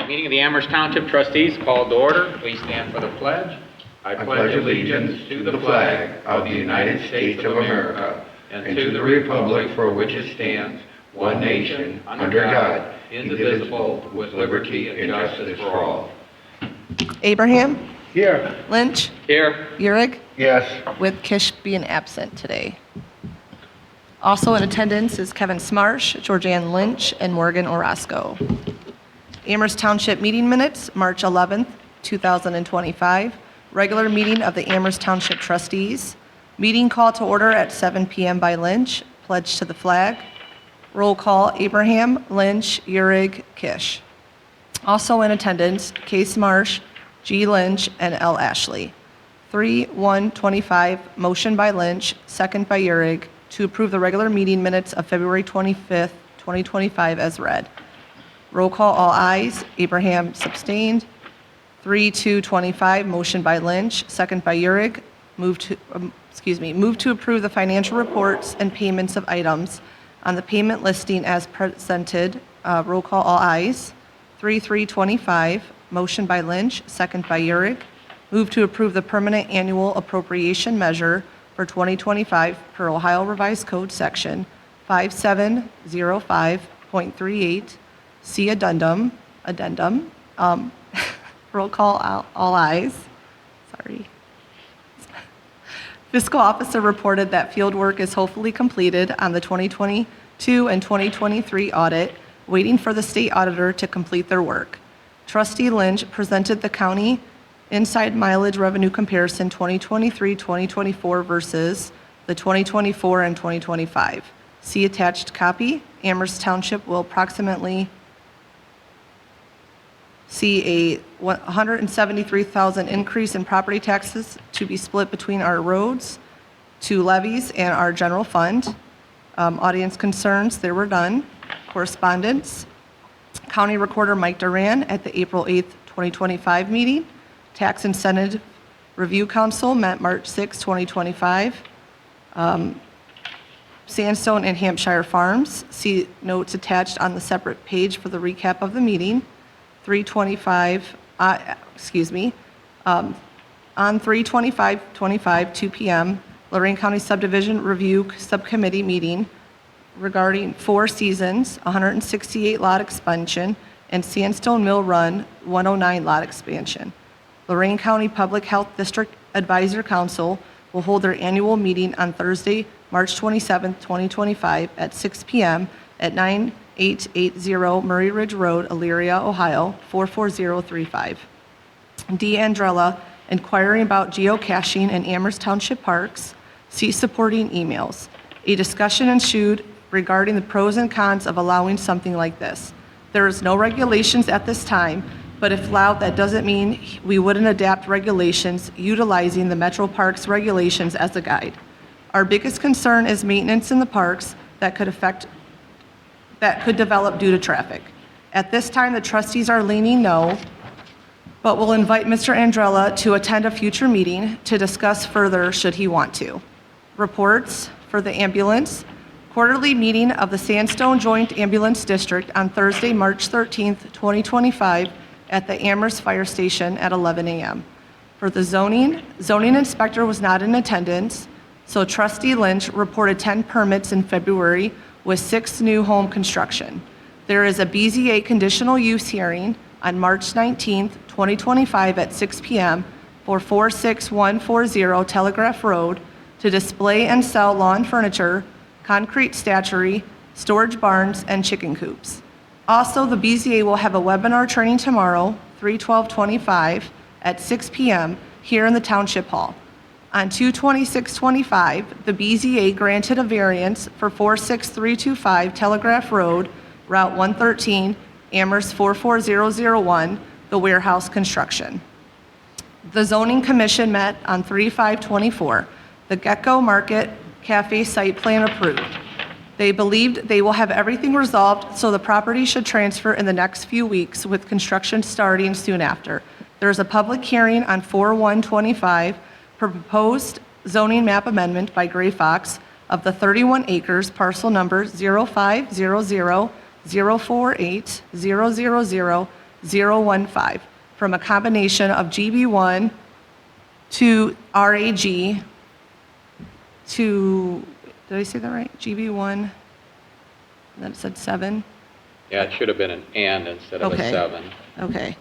Meeting of the Amherst Township Trustees called to order. Please stand for the pledge. I pledge allegiance to the flag of the United States of America and to the republic for which it stands, one nation, under God, indivisible, with liberty and justice for all. Abraham? Here. Lynch? Here. Uhrig? Yes. With Kish being absent today. Also in attendance is Kevin Smarsh, Georgianne Lynch, and Morgan Orozco. Amherst Township meeting minutes, March 11th, 2025. Regular meeting of the Amherst Township Trustees. Meeting call to order at 7 p.m. by Lynch. Pledge to the flag. Roll call, Abraham, Lynch, Uhrig, Kish. Also in attendance, Case Marsh, G. Lynch, and L. Ashley. 3/1/25, motion by Lynch, second by Uhrig, to approve the regular meeting minutes of February 25th, 2025 as read. Roll call, all ayes. Abraham abstained. 3/2/25, motion by Lynch, second by Uhrig. Move to approve the financial reports and payments of items on the payment listing as presented. Roll call, all ayes. 3/3/25, motion by Lynch, second by Uhrig. Move to approve the permanent annual appropriation measure for 2025 per Ohio Revised Code Section 5705.38, C addendum. Roll call, all ayes. Sorry. Fiscal officer reported that field work is hopefully completed on the 2022 and 2023 audit, waiting for the state auditor to complete their work. Trustee Lynch presented the county inside mileage revenue comparison 2023-2024 versus the 2024 and 2025. See attached copy. Amherst Township will approximately see a $173,000 increase in property taxes to be split between our roads, two levies, and our general fund. Audience concerns, there were none. Correspondence. County Recorder Mike Duran at the April 8th, 2025 meeting. Tax Incentive Review Council met March 6, 2025. Sandstone and Hampshire Farms. See notes attached on the separate page for the recap of the meeting. 3/25, on 3/25/25, 2 p.m., Lorraine County Subdivision Review Subcommittee meeting regarding Four Seasons, 168 lot expansion, and Sandstone Mill Run, 109 lot expansion. Lorraine County Public Health District Advisor Council will hold their annual meeting on Thursday, March 27, 2025 at 6 p.m. at 9880 Murray Ridge Road, Elyria, Ohio, 44035. D. Andrella, inquiring about geocaching in Amherst Township parks. See supporting emails. A discussion ensued regarding the pros and cons of allowing something like this. There is no regulations at this time, but if allowed, that doesn't mean we wouldn't adapt regulations utilizing the Metro Parks regulations as a guide. Our biggest concern is maintenance in the parks that could develop due to traffic. At this time, the trustees are leaning no, but will invite Mr. Andrella to attend a future meeting to discuss further should he want to. Reports for the ambulance. Quarterly meeting of the Sandstone Joint Ambulance District on Thursday, March 13th, 2025 at the Amherst Fire Station at 11 a.m. For the zoning inspector was not in attendance, so Trustee Lynch reported 10 permits in February with 6 new home construction. There is a BZA conditional use hearing on March 19th, 2025 at 6 p.m. for 46140 Telegraph Road to display and sell lawn furniture, concrete statuary, storage barns, and chicken coops. Also, the BZA will have a webinar training tomorrow, 3/12/25 at 6 p.m. here in the Township Hall. On 2/26/25, the BZA granted a variance for 46325 Telegraph Road, Route 113, Amherst 44001, the warehouse construction. The Zoning Commission met on 3/5/24. The Gecko Market Cafe site plan approved. They believed they will have everything resolved, so the property should transfer in the next few weeks with construction starting soon after. There is a public hearing on 4/1/25 for proposed zoning map amendment by Gray Fox of the 31 acres, parcel number 0500048000 015 from a combination of GB1 to RAG to, did I say that right? GB1, and then it said 7? Yeah, it should have been an and instead of a Okay. 7. Okay.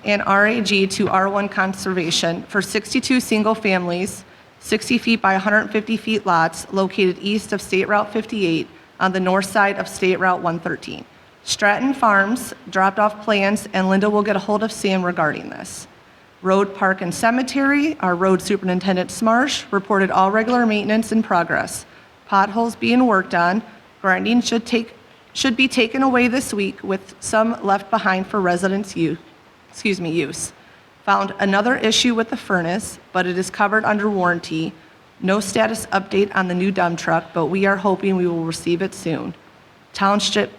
And RAG to R1 Conservation for 62 single families, 60 feet by 150 feet lots located east of State Route 58 on the north side of State Route 113. Stratton Farms dropped off plans, and Linda will get a hold of Sam regarding this. Road, Park, and Cemetery, our road superintendent Smarsh reported all regular maintenance in progress. Potholes being worked on. Grinding should be taken away this week with some left behind for residents' use. Found another issue with the furnace, but it is covered under warranty. No status update on the new dump truck, but we are hoping we will receive it soon. Township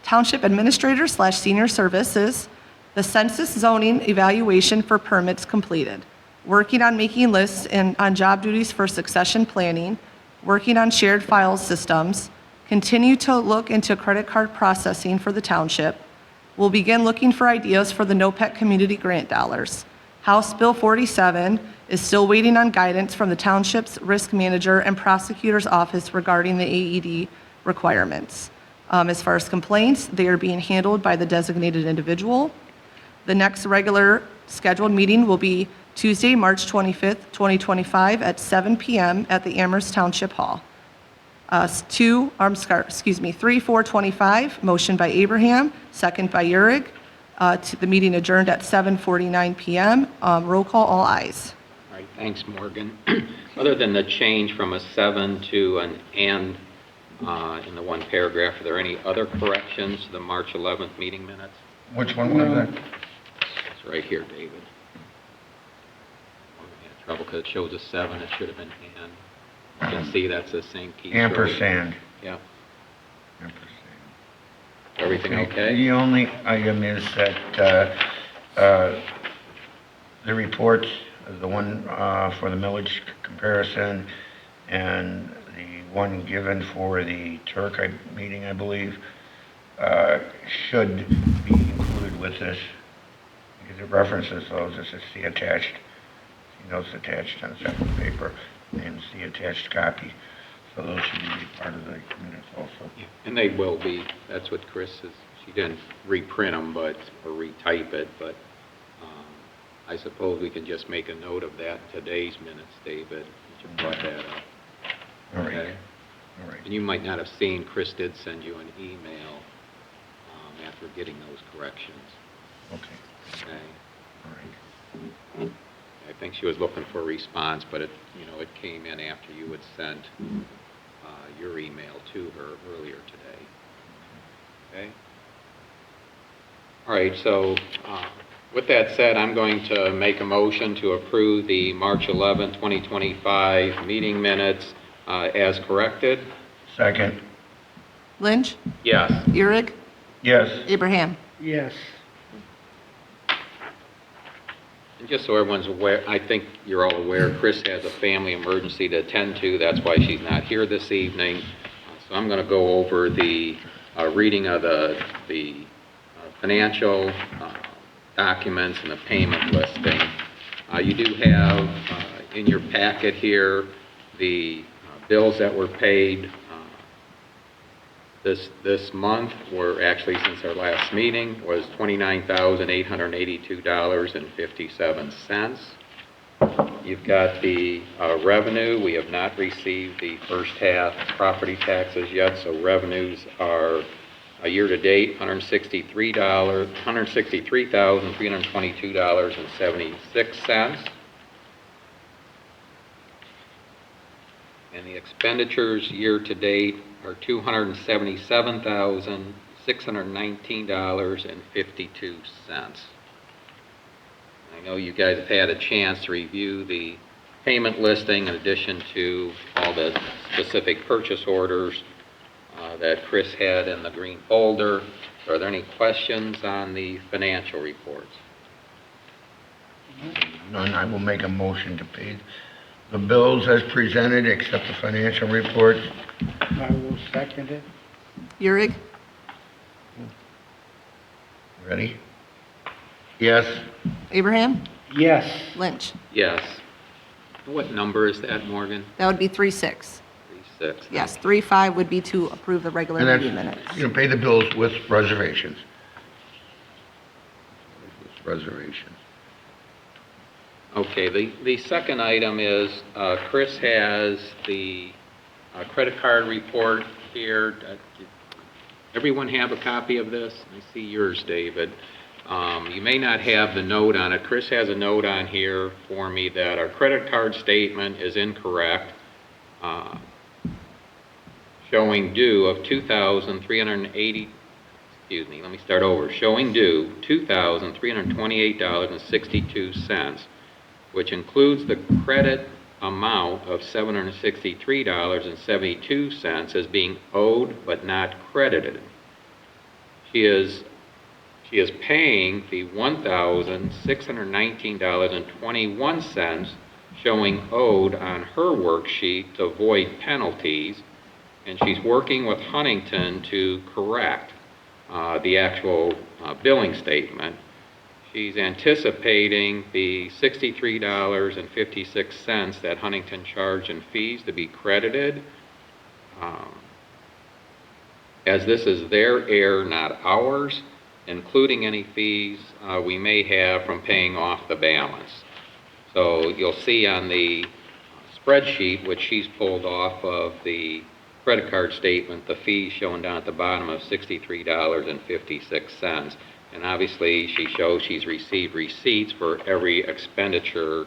Administrator / Senior Services, the census zoning evaluation for permits completed. Working on making lists and on job duties for succession planning. Working on shared file systems. Continue to look into credit card processing for the township. We'll begin looking for ideas for the NOPEC community grant dollars. House Bill 47 is still waiting on guidance from the township's risk manager and prosecutor's office regarding the AED requirements. As far as complaints, they are being handled by the designated individual. The next regular scheduled meeting will be Tuesday, March 25th, 2025 at 7 p.m. at the Amherst Township Hall. 3/4/25, motion by Abraham, second by Urick. To the meeting adjourned at 7:49 p.m. Roll call, all ayes. All right, thanks, Morgan. Other than the change from a 7 to an and in the one paragraph, are there any other corrections to the March 11th meeting minutes? Which one was that? It's right here, David. We're in trouble because it shows a 7, it should have been and. You can see that's the same key. Ampersand. Yeah. Ampersand. Everything okay? The only item is that the reports, the one for the millage comparison and the one given for the Turk meeting, I believe, should be included with this because it references those. This is the attached, notes attached on separate paper, and the attached copy. So those should be part of the minutes also. Yeah, and they will be. That's what Chris says. She didn't reprint them, or retype it, but I suppose we can just make a note of that in today's minutes, David. You brought that up. All right. Okay. All right. And you might not have seen, Chris did send you an email after getting those corrections. Okay. Okay. All right. I think she was looking for a response, but it came in after you had sent your email to her earlier today. Okay? All right, so with that said, I'm going to make a motion to approve the March 11, 2025 meeting minutes as corrected. Second. Lynch? Yes. Urick? Yes. Abraham? Yes. And just so everyone's aware, I think you're all aware, Chris has a family emergency to attend to. That's why she's not here this evening. So I'm going to go over the reading of the financial documents and the payment listing. You do have in your packet here the bills that were paid this month, were actually since our last meeting, was $29,882.57. You've got the revenue. We have not received the first half property taxes yet, so revenues are year-to-date $163,322.76. And the expenditures year-to-date are $277,619.52. I know you guys have had a chance to review the payment listing in addition to all the specific purchase orders that Chris had in the green folder. Are there any questions on the financial reports? None. I will make a motion to pay the bills as presented, except the financial reports. I will second it. Urick? Ready? Yes. Abraham? Yes. Lynch? Yes. What number is that, Morgan? That would be 3-6. 3-6. Yes, 3-5 would be to approve the regular And meeting minutes. that's, pay the bills with reservations. With reservations. Okay, the second item is, Chris has the credit card report here. Everyone have a copy of this? I see yours, David. You may not have the note on it. Chris has a note on here for me that our credit card statement is incorrect, showing due of $2,380, excuse me, let me start over, showing due $2,328.62, which includes the credit amount of $763.72 as being owed but not credited. She is paying the $1,619.21 showing owed on her worksheet to avoid penalties, and she's working with Huntington to correct the actual billing statement. She's anticipating the $63.56 that Huntington charged in fees to be credited. As this is their error, not ours, including any fees we may have from paying off the balance. So you'll see on the spreadsheet, which she's pulled off of the credit card statement, the fees shown down at the bottom of $63.56. And obviously, she shows she's received receipts for every expenditure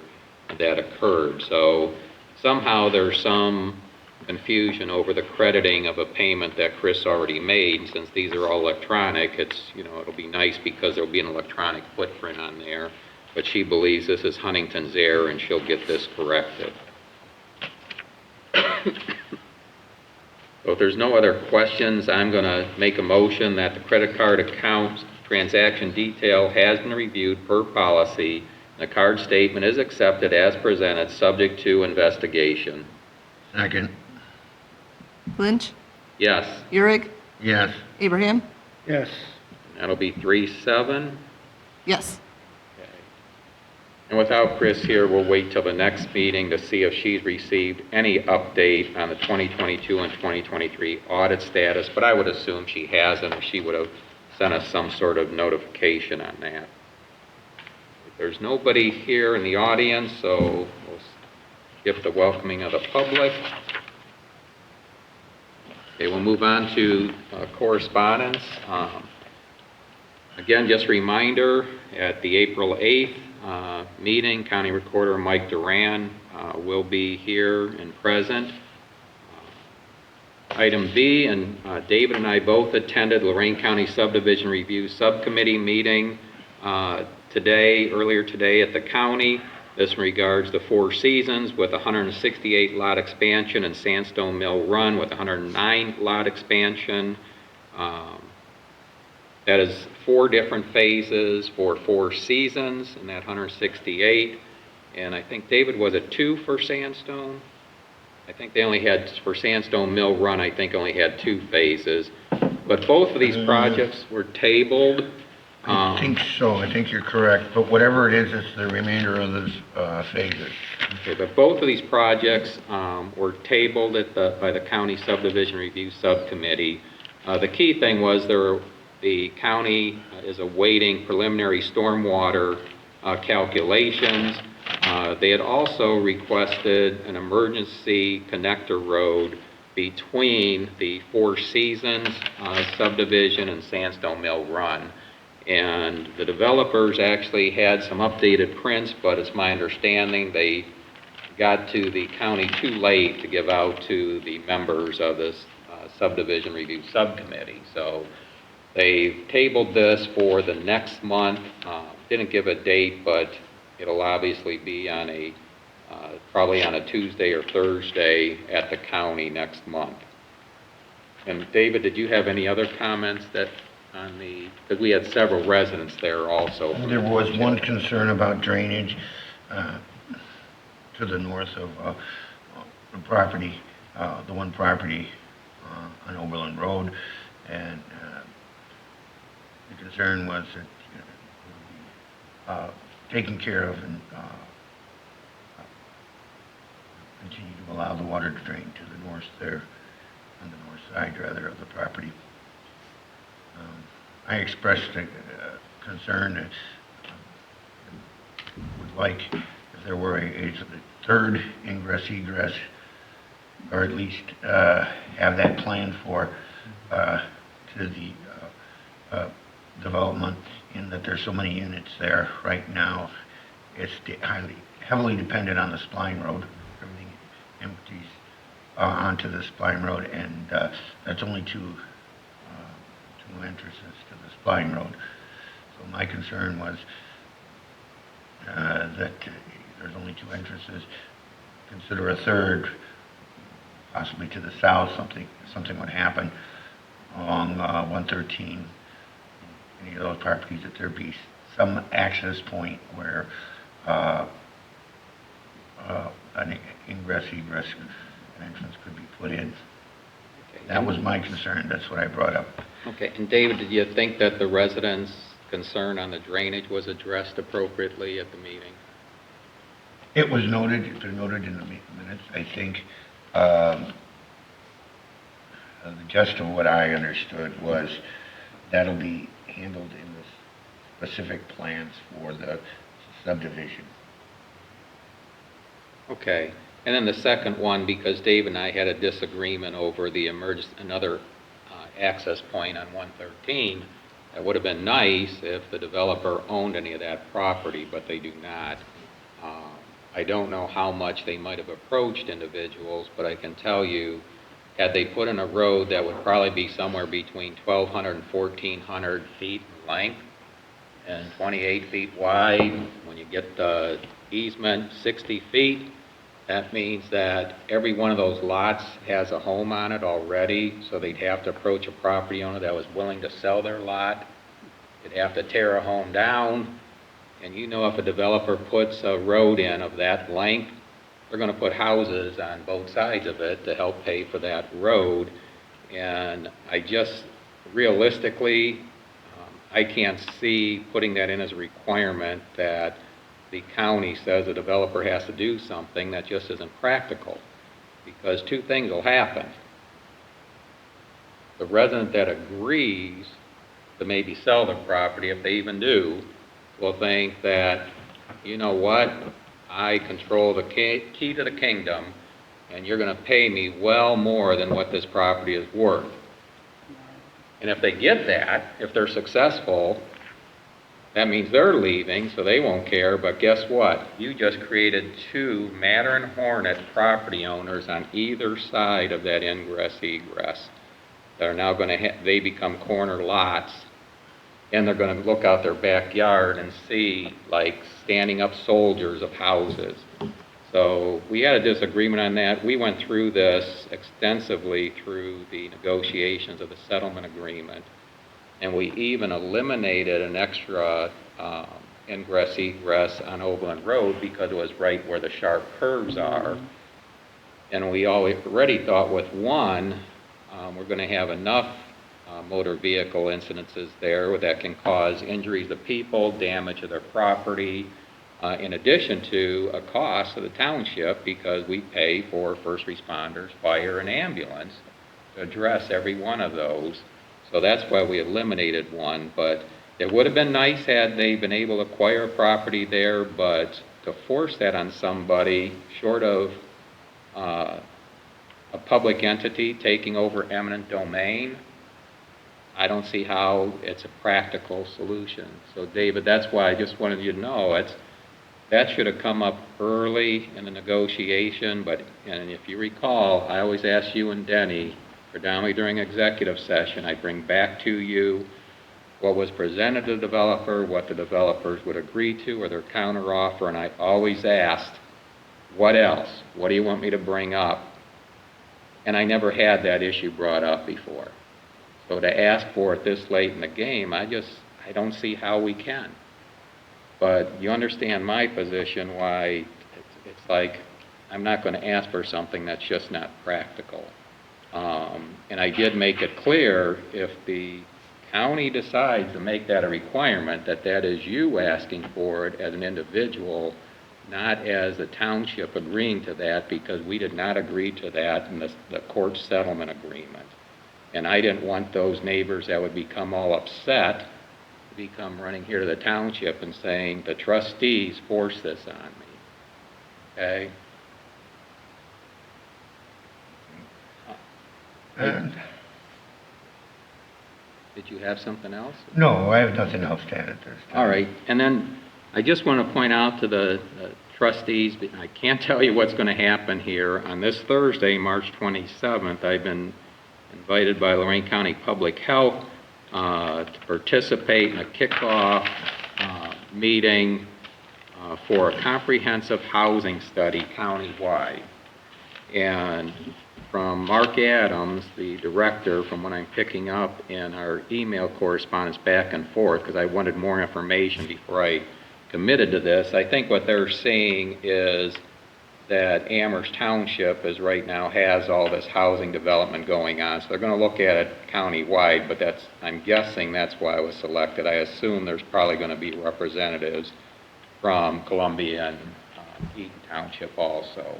that occurred. So somehow there's some confusion over the crediting of a payment that Chris already made. And since these are all electronic, it'll be nice because there'll be an electronic footprint on there. But she believes this is Huntington's error, and she'll get this corrected. So if there's no other questions, I'm going to make a motion that the credit card account transaction detail has been reviewed per policy. The card statement is accepted as presented, subject to investigation. Second. Lynch? Yes. Eurig? Yes. Abraham? Yes. That'll be 3-7. Yes. Okay. And without Chris here, we'll wait till the next meeting to see if she's received any update on the 2022 and 2023 audit status, but I would assume she hasn't, or she would have sent us some sort of notification on that. There's nobody here in the audience, so we'll skip the welcoming of the public. Okay, we'll move on to correspondence. Again, just a reminder, at the April 8th meeting, County Recorder Mike Duran will be here and present. Item B, and David and I both attended Lorraine County Subdivision Review Subcommittee meeting earlier today at the county. This regards the Four Seasons with 168 lot expansion and Sandstone Mill Run with 109 lot expansion. That is 4 different phases for 4 seasons in that 168. And I think, David, was it 2 for Sandstone? I think they only had, for Sandstone Mill Run, I think only had 2 phases. But both of these projects were tabled. I think so. I think you're correct. But whatever it is, it's the remainder of this phases. Okay, but both of these projects were tabled by the County Subdivision Review Subcommittee. The key thing was the county is awaiting preliminary stormwater calculations. They had also requested an emergency connector road between the Four Seasons subdivision and Sandstone Mill Run. And the developers actually had some updated prints, but it's my understanding they got to the county too late to give out to the members of this subdivision review subcommittee. So they tabled this for the next month. Didn't give a date, but it'll obviously be on probably on a Tuesday or Thursday at the county next month. And David, did you have any other comments because we had several residents there also. There was one concern about drainage to the north of the property, the one property on Oberlin Road, and the concern was that it would be taken care of and continue to allow the water to drain to the north there, on the north side rather of the property. I expressed a concern that would like if there were a third ingress egress, or at least have that planned for to the development, in that there's so many units there right now. It's heavily dependent on the spline road. Everything empties onto the spline road, and that's only two entrances to the spline road. So my concern was that there's only two entrances. Consider a third, possibly to the south. Something would happen along 113. Any of those properties, that there be some access point where an ingress egress entrance could be put in. Okay. That was my concern. That's what I brought up. Okay, and David, did you think that the residents' concern on the drainage was addressed appropriately at the meeting? It was noted. It's been noted in the minutes. I think the gist of what I understood was that'll be handled in the specific plans for the subdivision. Okay, and then the second one, because Dave and I had a disagreement over the another access point on 113, it would have been nice if the developer owned any of that property, but they do not. I don't know how much they might have approached individuals, but I can tell you, had they put in a road that would probably be somewhere between 1,200 and 1,400 feet in length and 28 feet wide, when you get the easement 60 feet, that means that every one of those lots has a home on it already, so they'd have to approach a property owner that was willing to sell their lot. They'd have to tear a home down, and you know, if a developer puts a road in of that length, they're going to put houses on both sides of it to help pay for that road. And I just, realistically, I can't see putting that in as a requirement that the county says a developer has to do something. That just isn't practical, because two things will happen. The resident that agrees to maybe sell the property, if they even do, will think that, you know what, I control the key to the kingdom, and you're going to pay me well more than what this property is worth. And if they get that, if they're successful, that means they're leaving, so they won't care. But guess what? You just created two Matter and Hornet property owners on either side of that ingress egress that are now going to they become corner lots, and they're going to look out their backyard and see like standing up soldiers of houses. So we had a disagreement on that. We went through this extensively through the negotiations of the settlement agreement, and we even eliminated an extra ingress egress on Overland Road because it was right where the sharp curves are. And we already thought with one, we're going to have enough motor vehicle incidences there that can cause injuries to people, damage to their property, in addition to a cost to the township, because we pay for first responders, fire, and ambulance to address every one of those. So that's why we eliminated one. But it would have been nice had they been able to acquire a property there, but to force that on somebody short of a public entity taking over eminent domain, I don't see how it's a practical solution. So David, that's why I just wanted you to know that should have come up early in the negotiation. And if you recall, I always ask you and Denny, predominantly during executive session, I bring back to you what was presented to the developer, what the developers would agree to, or their counteroffer, and I always asked, what else? What do you want me to bring up? And I never had that issue brought up before. So to ask for it this late in the game, I don't see how we can. But you understand my position, why it's like I'm not going to ask for something that's just not practical. And I did make it clear, if the county decides to make that a requirement, that is you asking for it as an individual, not as a township agreeing to that, because we did not agree to that in the court settlement agreement. And I didn't want those neighbors that would become all upset to become running here to the township and saying, the trustees forced this on me. Okay? And, Did you have something else? no, I have nothing else to add at this time. All right, and then I just want to point out to the trustees, I can't tell you what's going to happen here. On this Thursday, March 27th, I've been invited by Lorraine County Public Health to participate in a kickoff meeting for a comprehensive housing study countywide. And from Mark Adams, the director, from what I'm picking up in our email correspondence back and forth, because I wanted more information before I committed to this, I think what they're saying is that Amherst Township is right now has all this housing development going on, so they're going to look at it countywide, but that's, I'm guessing that's why I was selected. I assume there's probably going to be representatives from Columbia and Eaton Township also.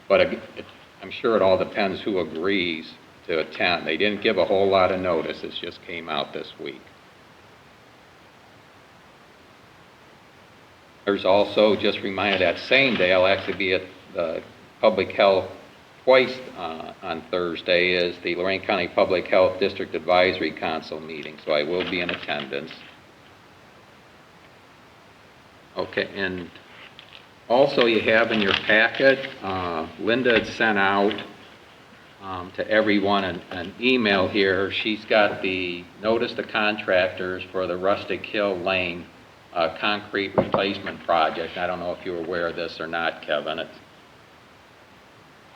But I'm sure it all depends who agrees to attend. They didn't give a whole lot of notice. It just came out this week. There's also, just reminded, that same day, I'll actually be at the Public Health twice on Thursday, is the Lorraine County Public Health District Advisory Council meeting, so I will be in attendance. Okay, and also you have in your packet, Linda had sent out to everyone an email here. She's got the notice to contractors for the Rustic Hill Lane concrete replacement project. I don't know if you were aware of this or not, Kevin.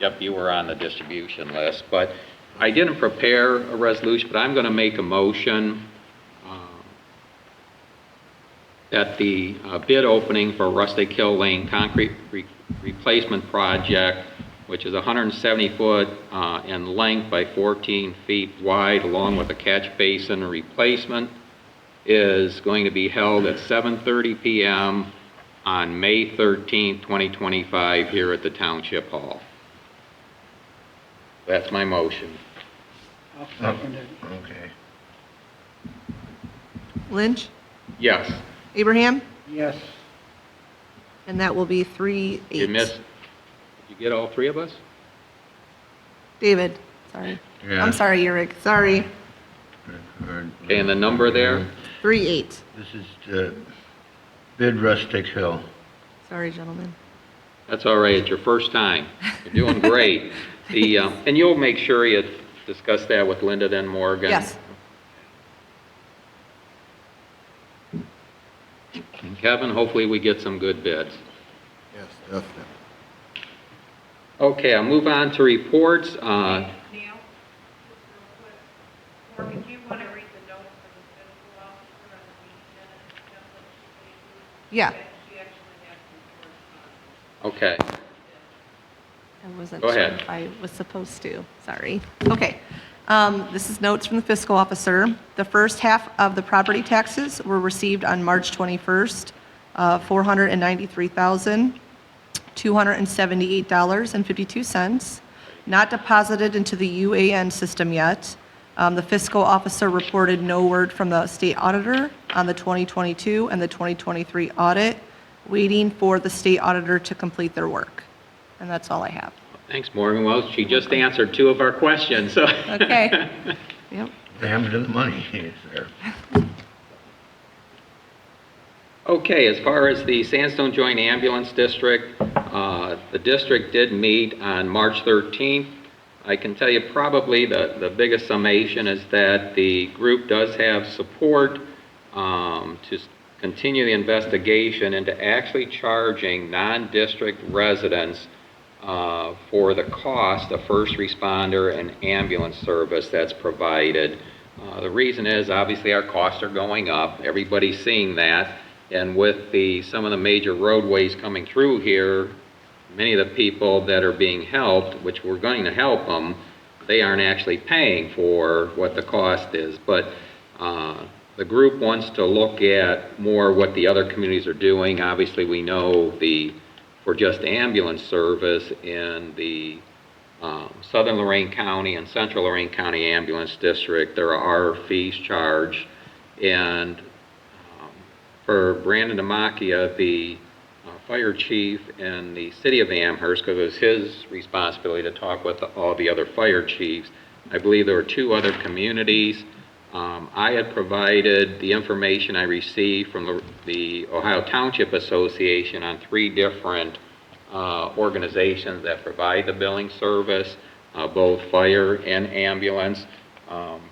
Yep, you were on the distribution list. But I didn't prepare a resolution, but I'm going to make a motion that the bid opening for Rustic Hill Lane concrete replacement project, which is 170 foot in length by 14 feet wide, along with a catch basin replacement, is going to be held at 7:30 p.m. on May 13, 2025, here at the Township Hall. That's my motion. I'll second it. Okay. Lynch, Yes. Abraham, Yes. and that will be 3-8. You missed. Did you get all three of us? David, sorry. Yeah. I'm sorry, Eric, sorry. Okay, and the number there? 3-8. This is the bid Rustic Hill. Sorry, gentlemen. That's all right. It's your first time. You're doing great. And you'll make sure you discuss that with Linda then, Morgan? Yes. And Kevin, hopefully we get some good bids. Yes, definitely. Okay, I'll move on to reports. Neil, just real quick, Morgan, do you want to read the notes from the fiscal officer on the meeting minutes template she gave you? Yeah. She actually has some correspondence. Okay. I wasn't Go sure ahead. if I was supposed to, sorry. Okay. This is notes from the fiscal officer. The first half of the property taxes were received on March 21st, $493,278.52, not deposited into the UAN system yet. The fiscal officer reported no word from the state auditor on the 2022 and the 2023 audit, waiting for the state auditor to complete their work. And that's all I have. Thanks, Morgan. Well, she just answered two of our questions, so. Okay. Yep. They haven't done the money is there. Okay, as far as the Sandstone Joint Ambulance District, the district did meet on March 13th. I can tell you probably the biggest summation is that the group does have support to continue the investigation into actually charging non-district residents for the cost of first responder and ambulance service that's provided. The reason is obviously our costs are going up. Everybody's seeing that. And with some of the major roadways coming through here, many of the people that are being helped, which we're going to help them, they aren't actually paying for what the cost is. But The group wants to look at more what the other communities are doing. Obviously, we know for just ambulance service in the Southern Lorraine County and Central Lorraine County Ambulance District, there are fees charged. And for Brandon Demakia, the fire chief in the city of Amherst, because it was his responsibility to talk with all the other fire chiefs, I believe there were 2 other communities. I had provided the information I received from the Ohio Township Association on 3 different organizations that provide the billing service, both fire and ambulance.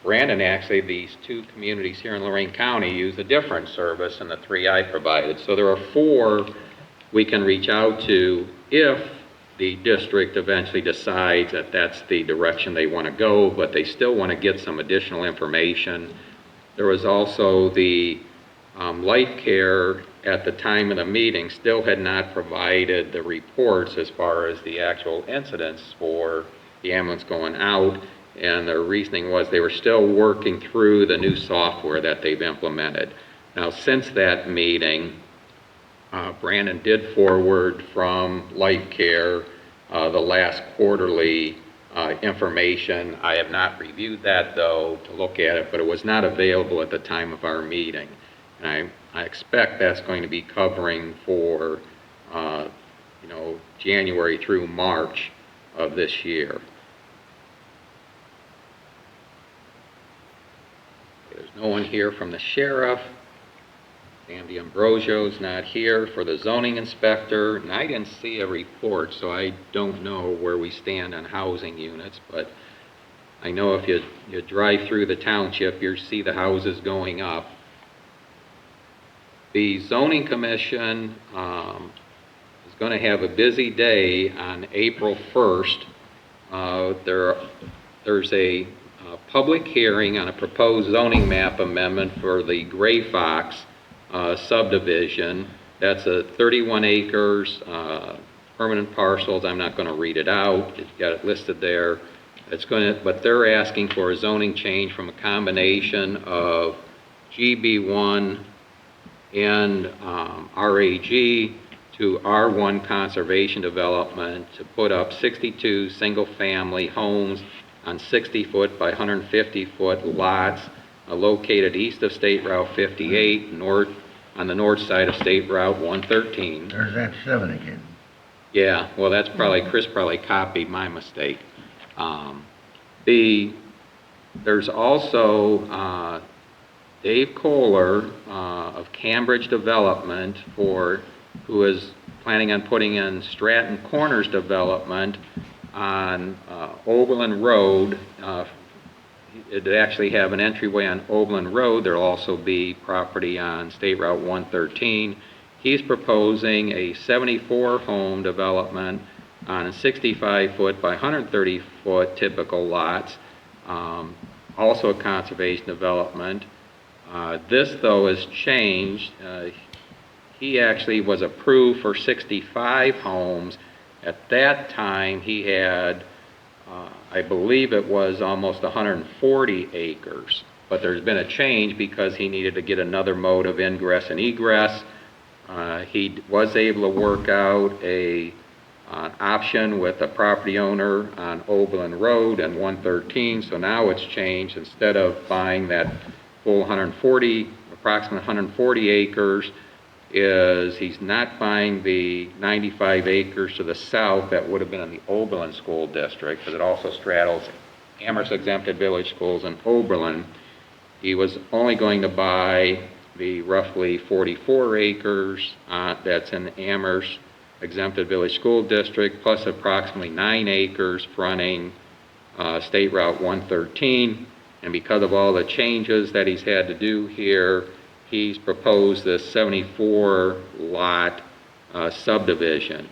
Brandon, actually, these 2 communities here in Lorraine County use a different service than the 3 I provided. So there are 4 we can reach out to if the district eventually decides that that's the direction they want to go, but they still want to get some additional information. There was also the Life Care at the time of the meeting still had not provided the reports as far as the actual incidents for the ambulance going out, and their reasoning was they were still working through the new software that they've implemented. Now, since that meeting, Brandon did forward from Life Care the last quarterly information. I have not reviewed that, though, to look at it, but it was not available at the time of our meeting. And I expect that's going to be covering for, January through March of this year. There's no one here from the sheriff. Sandy Ambrosio's not here for the zoning inspector, and I didn't see a report, so I don't know where we stand on housing units, but I know if you drive through the township, you see the houses going up. The zoning commission is going to have a busy day on April 1st. There's a public hearing on a proposed zoning map amendment for the Gray Fox subdivision. That's a 31 acres, permanent parcels. I'm not going to read it out. It's got it listed there. But they're asking for a zoning change from a combination of GB1 and RAG to R1 conservation development to put up 62 single-family homes on 60-foot by 150-foot lots located east of State Route 58, on the north side of State Route 113. There's that 7 again. Yeah, well, that's Chris probably copied my mistake. There's also Dave Kohler of Cambridge Development who is planning on putting in Stratton Corners development on Oberlin Road. It'd actually have an entryway on Oberlin Road. There'll also be property on State Route 113. He's proposing a 74-home development on 65-foot by 130-foot typical lots, also a conservation development. This, though, has changed. He actually was approved for 65 homes. At that time, he had, I believe it was almost 140 acres. But there's been a change because he needed to get another mode of ingress and egress. He was able to work out an option with a property owner on Oberlin Road and 113, so now it's changed. Instead of buying that full approximately 140 acres, he's not buying the 95 acres to the south that would have been in the Oberlin School District, because it also straddles Amherst Exempted Village Schools and Oberlin. He was only going to buy the roughly 44 acres that's in Amherst Exempted Village School District, plus approximately 9 acres fronting State Route 113. And because of all the changes that he's had to do here, he's proposed this 74-lot subdivision.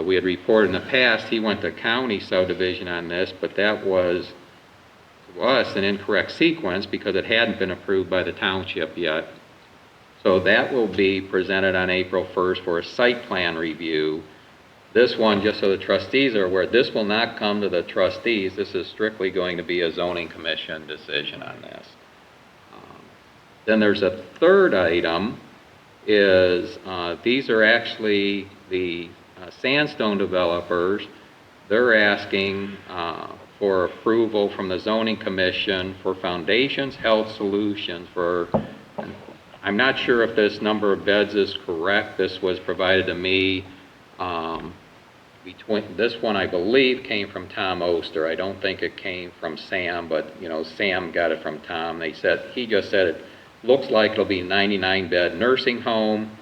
We had reported in the past he went to county subdivision on this, but that was, to us, an incorrect sequence because it hadn't been approved by the township yet. So that will be presented on April 1st for a site plan review. This one, just so the trustees are aware, this will not come to the trustees. This is strictly going to be a zoning commission decision on this. Then there's a third item, is these are actually the sandstone developers. They're asking for approval from the zoning commission for Foundations Health Solutions for, I'm not sure if this number of beds is correct. This was provided to me. This one, I believe, came from Tom Oster. I don't think it came from Sam, but, you know, Sam got it from Tom. He just said it looks like it'll be 99-bed nursing home.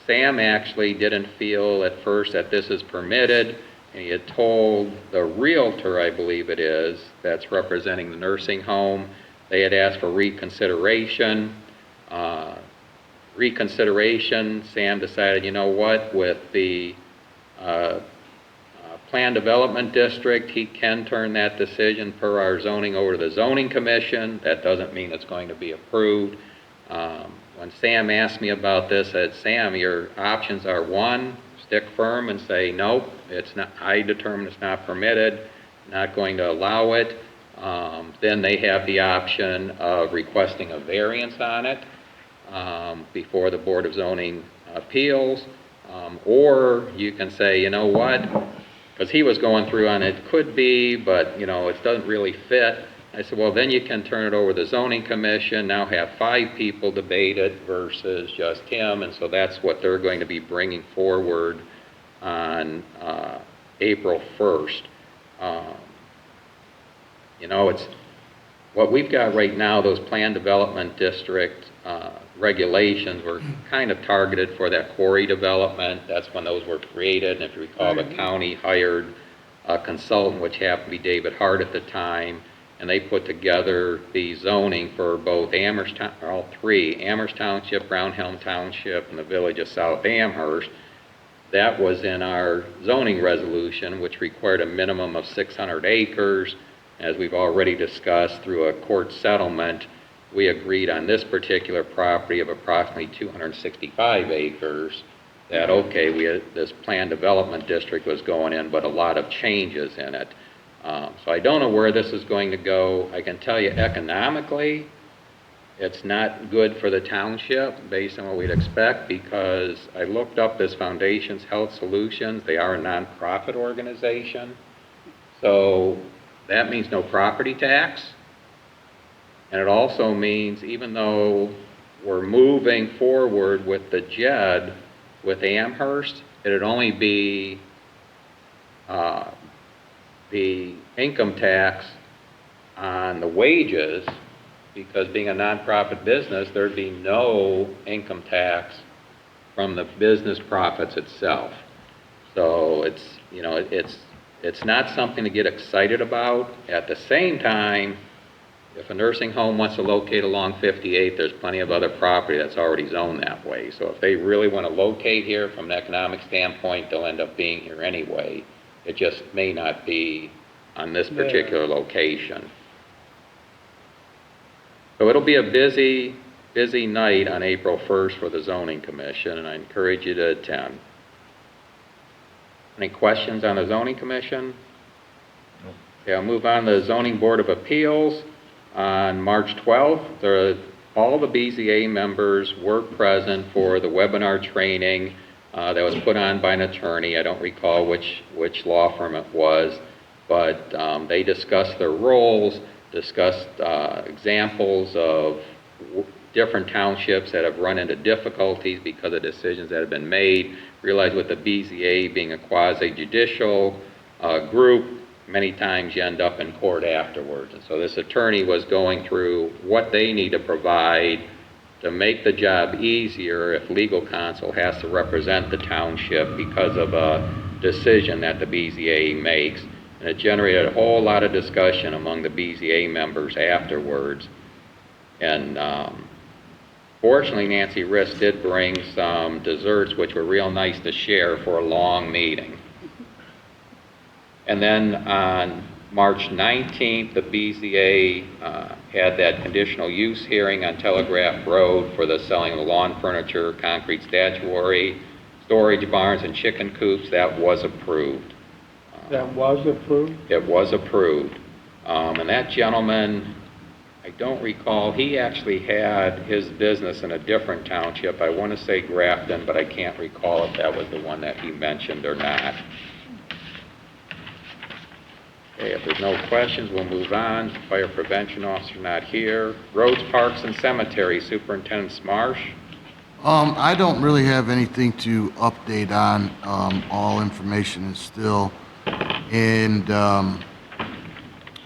Sam actually didn't feel at first that this is permitted, and he had told the realtor, I believe it is, that's representing the nursing home, they had asked for reconsideration. Sam decided, you know what, with the Plan Development District, he can turn that decision per our zoning over to the zoning commission. That doesn't mean it's going to be approved. When Sam asked me about this, I said, Sam, your options are: one, stick firm and say, nope, it's not, I determined it's not permitted, not going to allow it. Then they have the option of requesting a variance on it before the Board of Zoning Appeals. Or you can say, you know what, because he was going through on it could be, but, you know, it doesn't really fit. I said, well, then you can turn it over to the zoning commission, now have 5 people debate it versus just him, and so that's what they're going to be bringing forward on April 1st. You know, it's what we've got right now, those Plan Development District regulations were kind of targeted for that quarry development. That's when those were created, and if you recall, the county hired a consultant, which happened to be David Hart at the time, and they put together the zoning for both Amherst, all 3, Amherst Township, Brownhelm Township, and the village of South Amherst. That was in our zoning resolution, which required a minimum of 600 acres. As we've already discussed through a court settlement, we agreed on this particular property of approximately 265 acres that, okay, this Plan Development District was going in, but a lot of changes in it. So I don't know where this is going to go. I can tell you economically, it's not good for the township based on what we'd expect, because I looked up this Foundations Health Solutions. They are a nonprofit organization. So that means no property tax. And it also means, even though we're moving forward with the JED with Amherst, it'd only be the income tax on the wages, because being a nonprofit business, there'd be no income tax from the business profits itself. So it's, you know, it's not something to get excited about. At the same time, if a nursing home wants to locate along 58, there's plenty of other property that's already zoned that way. So if they really want to locate here from an economic standpoint, they'll end up being here anyway. It just may not be on this particular location. So it'll be a busy night on April 1st for the Zoning Commission, and I encourage you to attend. Any questions on the Zoning Commission? No. Okay, I'll move on to the Zoning Board of Appeals. On March 12th, all the BZA members were present for the webinar training that was put on by an attorney. I don't recall which law firm it was, but they discussed their roles, discussed examples of different townships that have run into difficulties because of decisions that have been made. Realize with the BZA being a quasi-judicial group, many times you end up in court afterwards. And so this attorney was going through what they need to provide to make the job easier if legal counsel has to represent the township because of a decision that the BZA makes. And it generated a whole lot of discussion among the BZA members afterwards. And fortunately, Nancy Riss did bring some desserts, which were real nice to share for a long meeting. And then on March 19th, the BZA had that conditional use hearing on Telegraph Road for the selling of the lawn furniture, concrete statuary, storage barns, and chicken coops. That was approved. That was approved? It was approved. And that gentleman, I don't recall, he actually had his business in a different township. I want to say Grafton, but I can't recall if that was the one that he mentioned or not. Okay, if there's no questions, we'll move on. Fire prevention officer not here. Roads, parks, and cemeteries, Superintendent Marsh. I don't really have anything to update on. All information is still, and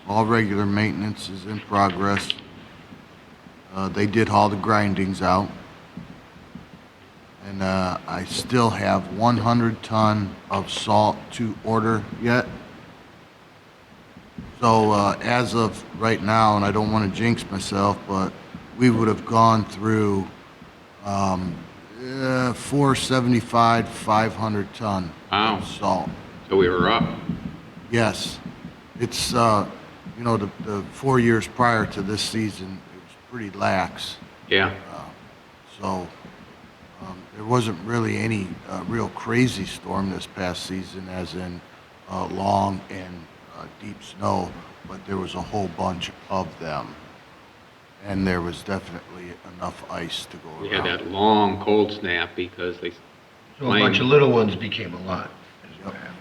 all regular maintenance is in progress. They did haul the grindings out. And I still have 100 ton of salt to order yet. So as of right now, and I don't want to jinx myself, but we would have gone through 475, 500 ton Wow. of salt. So we were up. Yes. It's, the 4 years prior to this season, it was pretty lax. Yeah. So there wasn't really any real crazy storm this past season, as in long and deep snow, but there was a whole bunch of them. And there was definitely enough ice to go around. We had that long cold snap because they So a bunch of little ones became a lot. is what Yep. happened.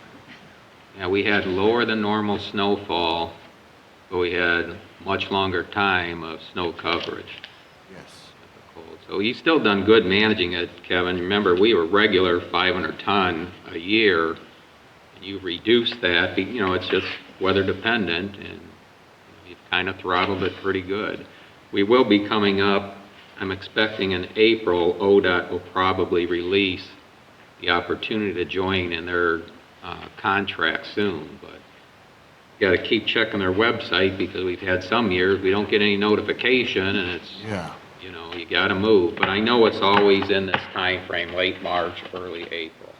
Yeah, we had lower than normal snowfall, but we had much longer time of snow coverage Yes. at the cold. So he's still done good managing it, Kevin. Remember, we were regular 500 ton a year, and you reduced that, it's just weather dependent, and you've kind of throttled it pretty good. We will be coming up, I'm expecting in April, ODOT will probably release the opportunity to join in their contract soon, but you got to keep checking their website because we've had some years we don't get any notification, and it's, Yeah. you got to move. But I know it's always in this time frame, late March, early April.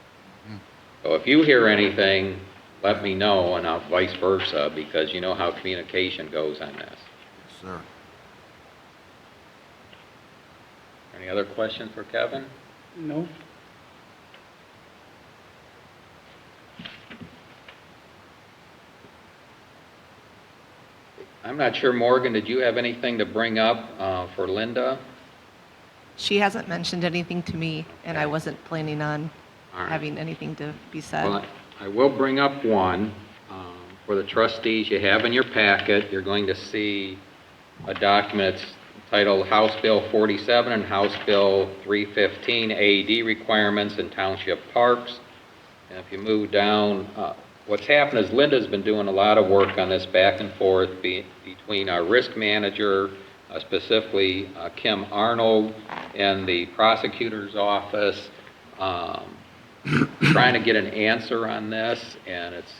So if you hear anything, let me know, and I'll vice versa, because you know how communication goes on this. Yes, sir. Any other questions for Kevin? No? I'm not sure, Morgan, did you have anything to bring up for Linda? She hasn't mentioned anything to me, and I Okay. wasn't planning on All right. having anything to be Well, said. I will bring up one. For the trustees, you have in your packet, you're going to see a document it's titled House Bill 47 and House Bill 315 AED requirements in township parks. And if you move down, what's happened is Linda's been doing a lot of work on this back and forth between our risk manager, specifically Kim Arnold, and the prosecutor's office, trying to get an answer on this, and it's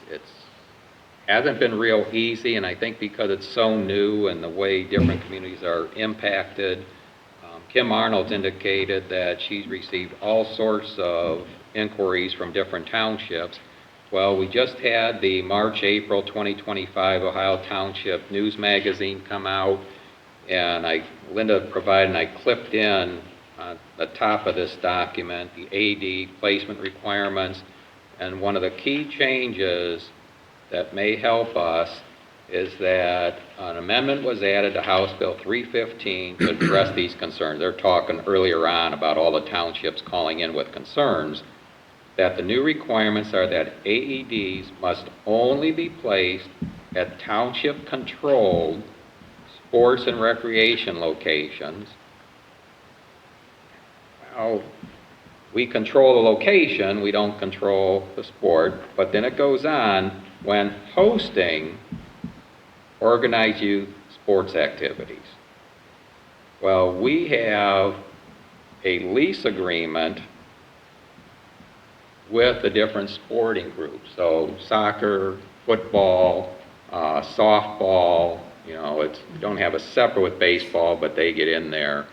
hasn't been real easy, and I think because it's so new and the way different communities are impacted, Kim Arnold's indicated that she's received all sorts of inquiries from different townships. Well, we just had the March-April 2025 Ohio Township News Magazine come out, and Linda provided, and I clipped in the top of this document, the AD placement requirements, and one of the key changes that may help us is that an amendment was added to House Bill 315 to address these concerns. They're talking earlier on about all the townships calling in with concerns, that the new requirements are that AEDs must only be placed at township-controlled sports and recreation locations. Well, we control the location, we don't control the sport, but then it goes on, when hosting organized youth sports activities. Well, we have a lease agreement with the different sporting groups, so soccer, football, softball, we don't have a separate with baseball, but they get in there.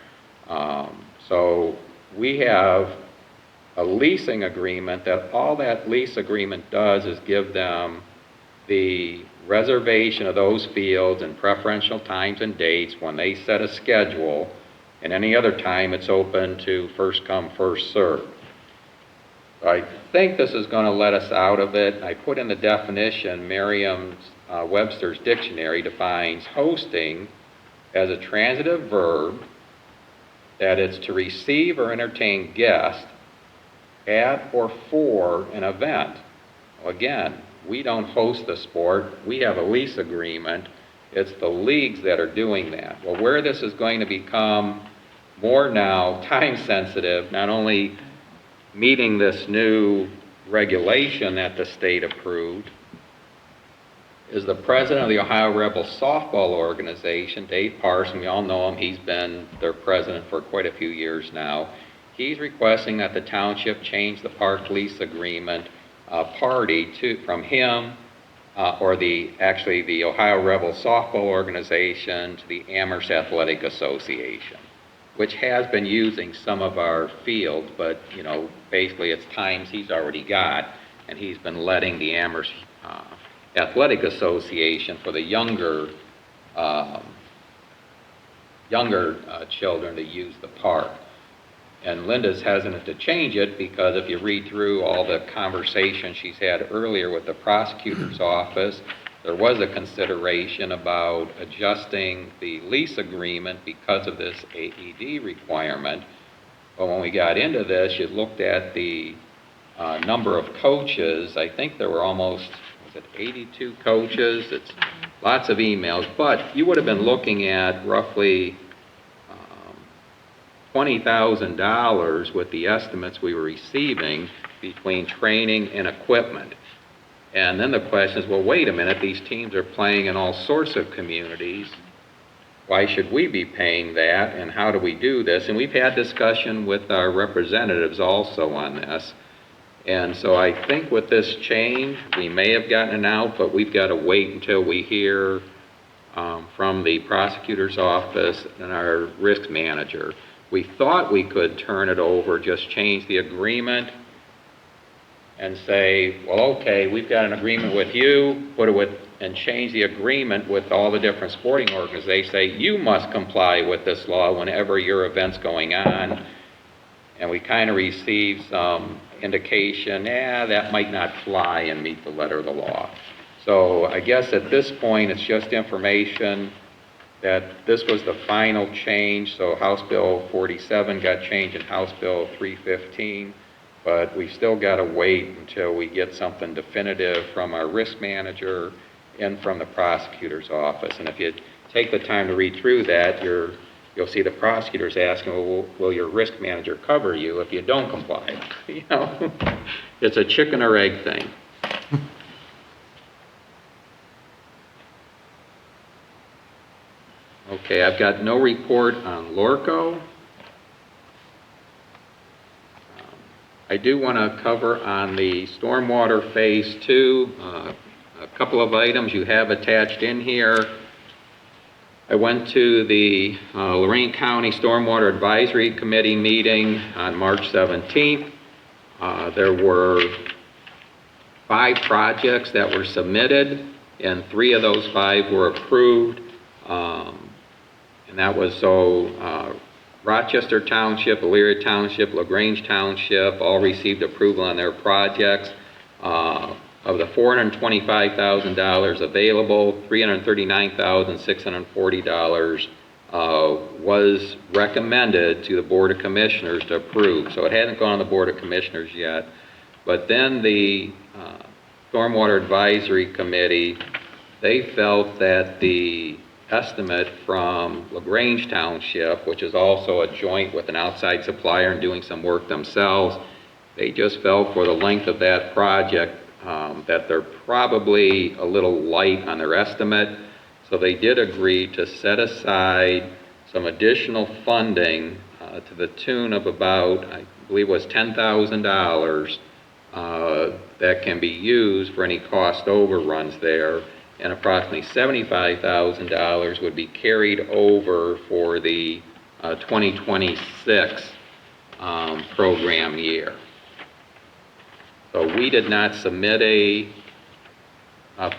So we have a leasing agreement that all that lease agreement does is give them the reservation of those fields and preferential times and dates when they set a schedule, and any other time it's open to first come, first served. I think this is going to let us out of it. I put in the definition, Merriam-Webster's dictionary defines hosting as a transitive verb, that it's to receive or entertain guests at or for an event. Again, we don't host the sport, we have a lease agreement, it's the leagues that are doing that. Well, where this is going to become more now time sensitive, not only meeting this new regulation that the state approved, is the president of the Ohio Rebel Softball Organization, Dave Parson. We all know him. He's been their president for quite a few years now. He's requesting that the township change the park lease agreement party from him or the Ohio Rebel Softball Organization to the Amherst Athletic Association, which has been using some of our fields, but basically it's times he's already got, and he's been letting the Amherst Athletic Association for the younger children to use the park. And Linda's hesitant to change it because if you read through all the conversation she's had earlier with the prosecutor's office, there was a consideration about adjusting the lease agreement because of this AED requirement. But when we got into this, you looked at the number of coaches. I think there were almost, 82 coaches? It's lots of emails, but you would have been looking at roughly $20,000 with the estimates we were receiving between training and equipment. And then the question is, well, wait a minute, these teams are playing in all sorts of communities. Why should we be paying that, and how do we do this? And we've had discussion with our representatives also on this. And so I think with this change, we may have gotten it out, but we've got to wait until we hear from the prosecutor's office and our risk manager. We thought we could turn it over, just change the agreement and say, well, okay, we've got an agreement with you, and change the agreement with all the different sporting organizations. Say, you must comply with this law whenever your event's going on. And we kind of received some indication, that might not fly and meet the letter of the law. So I guess at this point, it's just information that this was the final change. So House Bill 47 got changed in House Bill 315, but we still got to wait until we get something definitive from our risk manager and from the prosecutor's office. And if you take the time to read through that, you'll see the prosecutors asking, well, will your risk manager cover you if you don't comply? It's a chicken or egg thing. Okay, I've got no report on Lorco. I do want to cover on the stormwater phase 2, a couple of items you have attached in here. I went to the Lorraine County Stormwater Advisory Committee meeting on March 17th. There were 5 projects that were submitted, and 3 of those 5 were approved. And that was Rochester Township, Elyria Township, LaGrange Township, all received approval on their projects. Of the $425,000 available, $339,640 was recommended to the Board of Commissioners to approve. So it hadn't gone to the Board of Commissioners yet. But then the Stormwater Advisory Committee, they felt that the estimate from LaGrange Township, which is also a joint with an outside supplier and doing some work themselves, they just felt for the length of that project that they're probably a little light on their estimate. So they did agree to set aside some additional funding to the tune of about, I believe it was $10,000 that can be used for any cost overruns there, and approximately $75,000 would be carried over for the 2026 program year. So we did not submit a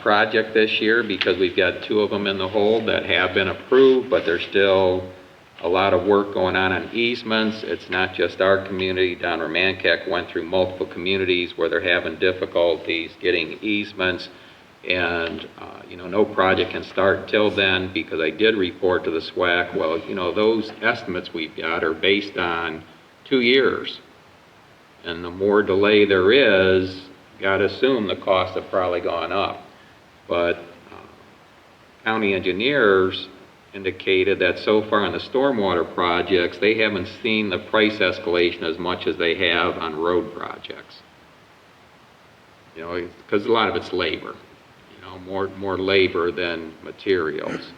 project this year because we've got 2 of them in the hole that have been approved, but there's still a lot of work going on easements. It's not just our community. Down Romancac went through multiple communities where they're having difficulties getting easements And, no project can start till then, because I did report to the SWAC, well, those estimates we've got are based on 2 years. And the more delay there is, got to assume the costs have probably gone up. But county engineers indicated that so far on the stormwater projects, they haven't seen the price escalation as much as they have on road projects. Because a lot of it's labor, more labor than materials.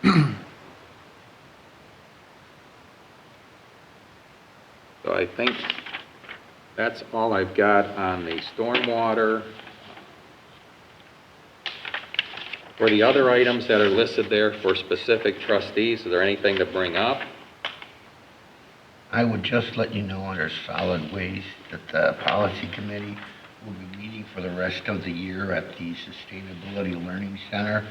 So I think that's all I've got on the stormwater. For the other items that are listed there for specific trustees, is there anything to bring up? I would just let you know under solid waste that the policy committee will be meeting for the rest of the year at the Sustainability Learning Center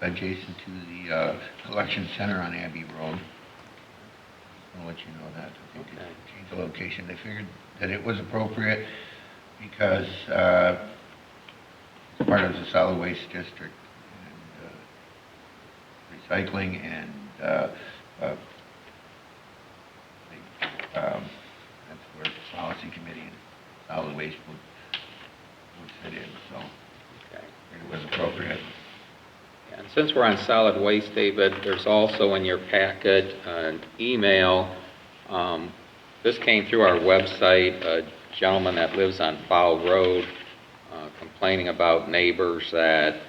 adjacent to the collection center on Abbey Road. I'll let you know that. They did change the location. They figured that it was appropriate because it's part of the solid waste district and recycling and that's where the policy committee and solid waste would fit in, so it was appropriate. And since we're on solid waste, David, there's also in your packet an email. This came through our website, a gentleman that lives on Fowl Road complaining about neighbors that,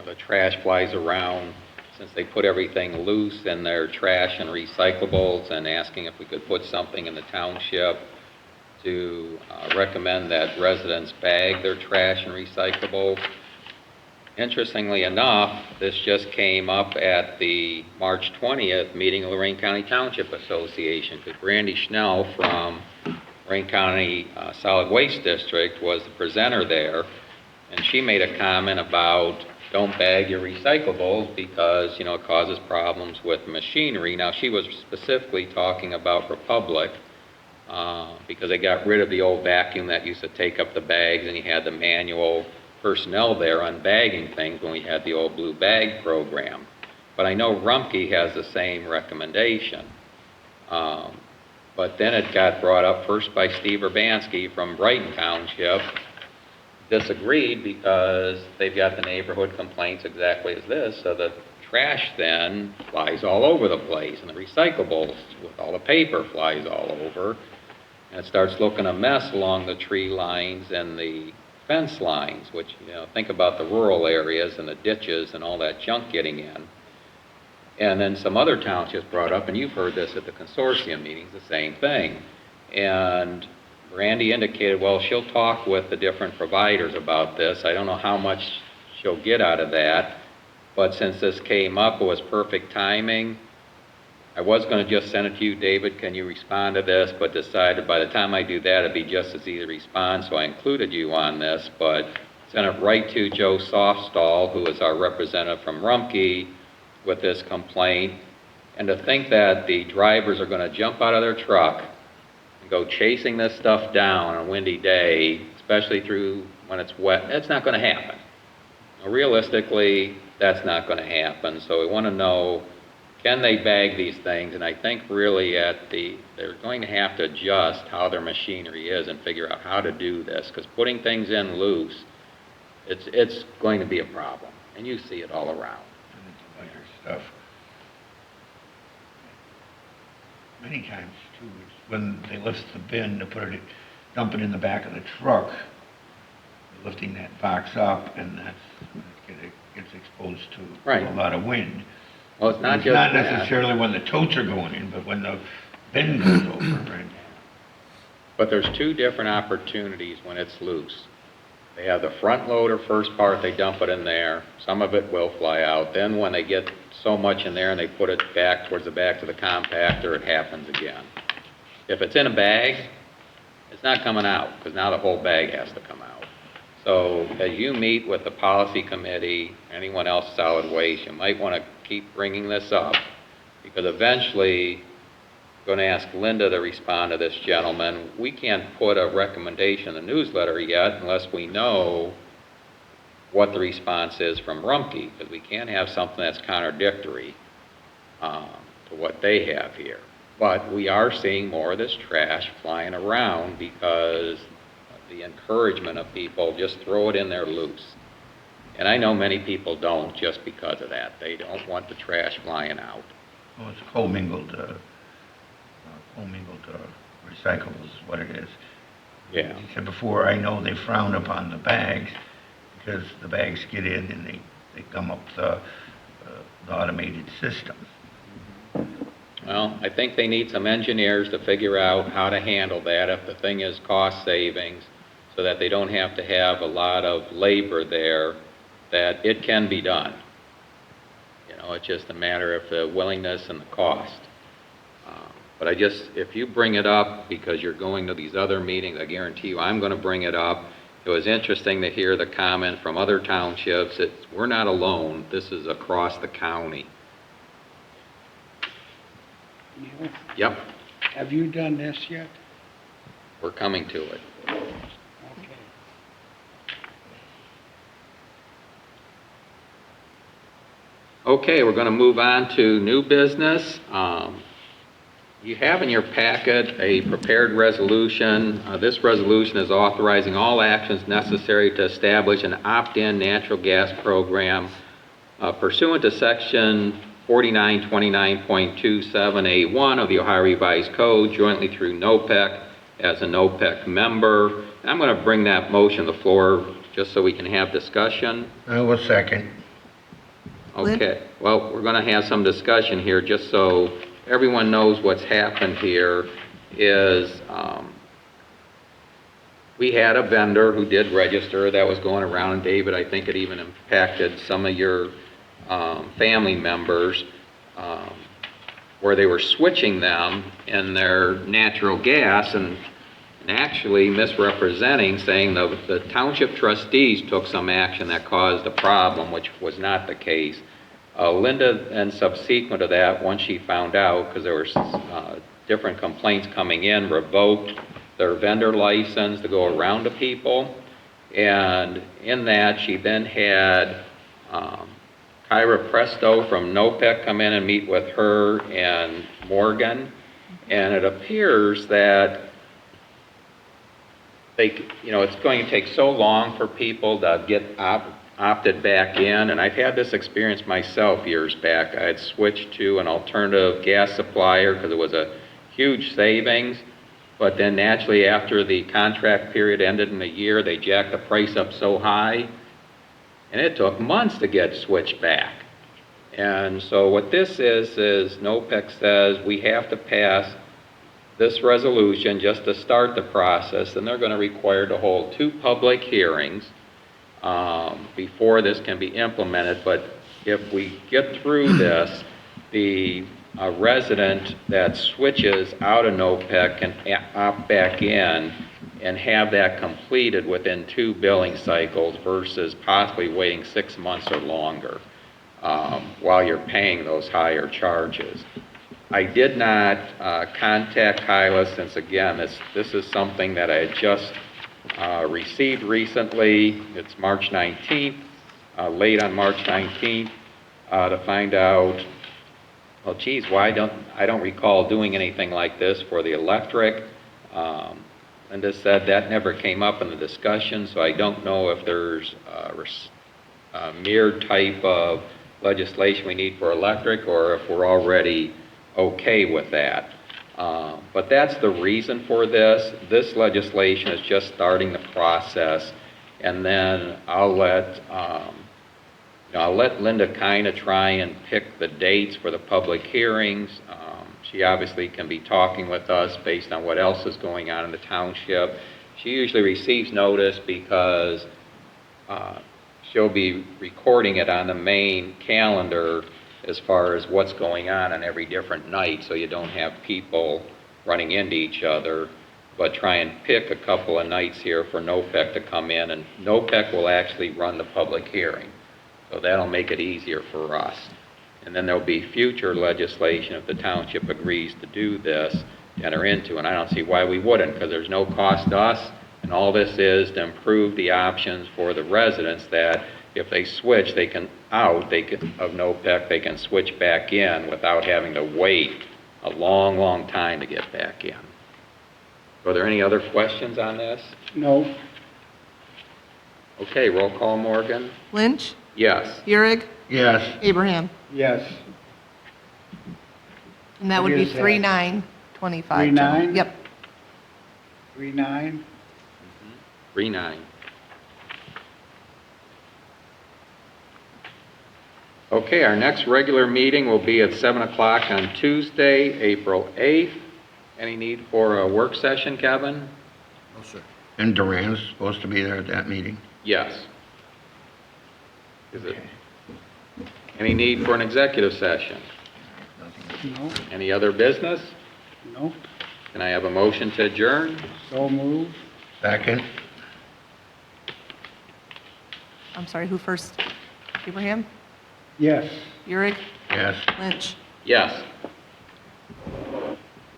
the trash flies around since they put everything loose in their trash and recyclables, and asking if we could put something in the township to recommend that residents bag their trash and recyclables. Interestingly enough, this just came up at the March 20th meeting of Lorraine County Township Association, because Brandy Schnell from Lorraine County Solid Waste District was the presenter there, and she made a comment about don't bag your recyclables because, it causes problems with machinery. Now, she was specifically talking about Republic, because they got rid of the old vacuum that used to take up the bags, and you had the manual personnel there unbagging things when we had the old blue bag program. But I know Rumpke has the same recommendation. But then it got brought up first by Steve Urbanski from Brighton Township, disagreed because they've got the neighborhood complaints exactly as this, so the trash then flies all over the place, and the recyclables with all the paper flies all over, and it starts looking a mess along the tree lines and the fence lines, which, think about the rural areas and the ditches and all that junk getting in. And then some other townships brought up, and you've heard this at the consortium meetings, the same thing. And Randy indicated, well, she'll talk with the different providers about this. I don't know how much she'll get out of that, but since this came up, it was perfect timing. I was going to just send it to you, David, can you respond to this, but decided by the time I do that, it'd be just as easy to respond, so I included you on this, but sent it right to Joe Softstall, who is our representative from Rumpke, with this complaint. And to think that the drivers are going to jump out of their truck and go chasing this stuff down on a windy day, especially through when it's wet, that's not going to happen. Now, realistically, that's not going to happen, so we want to know, can they bag these things? And I think really they're going to have to adjust how their machinery is and figure out how to do this, because putting things in loose, it's going to be a problem, and you see it all around. And it's lighter stuff. Many times too, it's when they lift the bin to dump it in the back of the truck, they're lifting that box up, and that's when it gets exposed to Right. a lot of wind. Well, it's not It's just not that. necessarily when the totes are going in, but when the bin goes over, right? But there's two different opportunities when it's loose. They have the front loader first part, they dump it in there. Some of it will fly out. Then when they get so much in there and they put it back towards the back of the compactor, it happens again. If it's in a bag, it's not coming out, because now the whole bag has to come out. So as you meet with the policy committee, anyone else solid waste, you might want to keep bringing this up, because eventually, I'm going to ask Linda to respond to this gentleman. We can't put a recommendation in the newsletter yet unless we know what the response is from Rumpke, because we can't have something that's contradictory to what they have here. But we are seeing more of this trash flying around because of the encouragement of people, just throw it in there loose. And I know many people don't just because of that. They don't want the trash flying out. Well, it's commingled recyclables is what it is. Yeah. He said before, I know they frown upon the bags because the bags get in and they gum up the automated system. Well, I think they need some engineers to figure out how to handle that if the thing is cost savings, so that they don't have to have a lot of labor there, that it can be done. You know, it's just a matter of the willingness and the cost. But if you bring it up because you're going to these other meetings, I guarantee you I'm going to bring it up. It was interesting to hear the comment from other townships that we're not alone. This is across the county. Neil, Yep, have you done this yet? we're coming to it. Okay. Okay, we're going to move on to new business. You have in your packet a prepared resolution. This resolution is authorizing all actions necessary to establish an opt-in natural gas program pursuant to Section 4929.27A1 of the Ohio Revised Code, jointly through NOPEC as a NOPEC member. And I'm going to bring that motion to the floor just so we can have discussion. I will second. Okay, well, we're going to have some discussion here, just so everyone knows what's happened here is we had a vendor who did register that was going around, and David, I think it even impacted some of your family members, where they were switching them in their natural gas and actually misrepresenting, saying the township trustees took some action that caused a problem, which was not the case. Linda, and subsequent to that, once she found out, because there were different complaints coming in, revoked their vendor license to go around to people. And in that, she then had Kyra Presto from NOPEC come in and meet with her and Morgan. And it appears that it's going to take so long for people to get opted back in, and I've had this experience myself years back. I had switched to an alternative gas supplier because it was a huge savings, but then naturally after the contract period ended in a year, they jacked the price up so high, and it took months to get switched back. And so what this is NOPEC says we have to pass this resolution just to start the process, and they're going to require to hold 2 public hearings before this can be implemented. But if we get through this, the resident that switches out of NOPEC can opt back in and have that completed within 2 billing cycles versus possibly waiting 6 months or longer while you're paying those higher charges. I did not contact Kyla since, again, this is something that I had just received recently. It's March 19th, late on March 19th, to find out, well, geez, I don't recall doing anything like this for the electric. Linda said that never came up in the discussion, so I don't know if there's a mirrored type of legislation we need for electric, or if we're already okay with that. But that's the reason for this. This legislation is just starting the process, and then I'll let Linda kind of try and pick the dates for the public hearings. She obviously can be talking with us based on what else is going on in the township. She usually receives notice because she'll be recording it on the main calendar as far as what's going on every different night, so you don't have people running into each other, but try and pick a couple of nights here for NOPEC to come in, and NOPEC will actually run the public hearing. So that'll make it easier for us. And then there'll be future legislation if the township agrees to do this, to enter into, and I don't see why we wouldn't, because there's no cost to us, and all this is to improve the options for the residents that if they switch, they can, of NOPEC, they can switch back in without having to wait a long, long time to get back in. Are there any other questions on this? No. Okay, roll call, Morgan? Lynch, Yes. Eurig, Yes. Abraham. Yes. And that What would be is that? 3/9/25. 3/9? Yep. 3/9? 3-9. Okay, our next regular meeting will be at 7 o'clock on Tuesday, April 8th. Any need for a work session, Kevin? No, sir. And Duran's supposed to be there at that meeting? Yes. Is it? Any need for an executive session? No. Any other business? No. Can I have a motion to adjourn? So moved. Second? I'm sorry, who first? Abraham, Yes. Eurig, Yes. Lynch. Yes.